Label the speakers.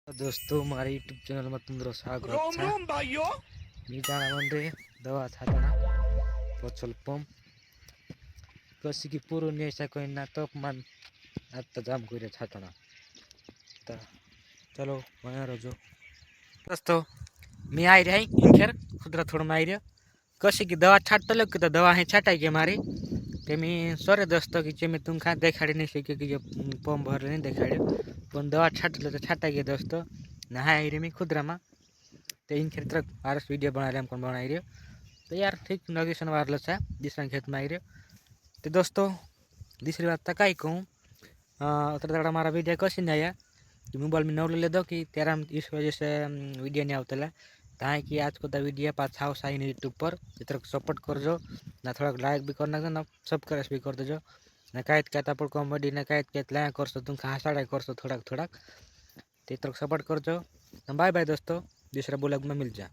Speaker 1: दोस्तों मारे YouTube channel में तुमरो स्वागत
Speaker 2: रोम
Speaker 1: है।
Speaker 2: रोम भाइयों।
Speaker 1: मी जाना म्हणजे दवा छाटणा पेट्रोल पंप कशी की पूर्ण नेशा कोई ना तापमान आता जाम करे छाटणा ता चलो बना रहो दोस्तों मी आई रही इंखेर खुदरा थोड़ा में आई रहा कशी की दवा छाटतो लोग की तो दवा है छाटाई के मारे ते मी सॉरी दोस्तों की मी तुम खा देखाड़ी नहीं सके कि पंप भर नहीं देखाड़े पण दवा छाटले तो छाटाई गए दोस्तों नहा आई रही मी खुदरा में तो इन खेत आरस वीडियो बना रहे कौन बना रहे तो यार ठीक लोकेशन वायरलेस है दूसरा खेत में आई रहे तो दोस्तों दूसरी बात तक आई कहूँ उतर तक हमारा वीडियो कैसे नहीं आया तो मोबाइल में नौ ले दो कि तेरा इस वजह से वीडियो नहीं आता है ताकि कि आज को तो वीडियो पाछा आई नहीं यूट्यूब पर इतर सपोर्ट कर जो ना थोड़ा लाइक भी करना ना सब्सक्राइब भी कर दो ना कहीं कहता पर कॉमेडी ना कहीं कहते कर सो तुम हंसाड़ा कर सो थोड़ा थोड़ा तो इतर सपोर्ट कर जो बाय बाय दोस्तों दूसरा ब्लॉग में मिल जा।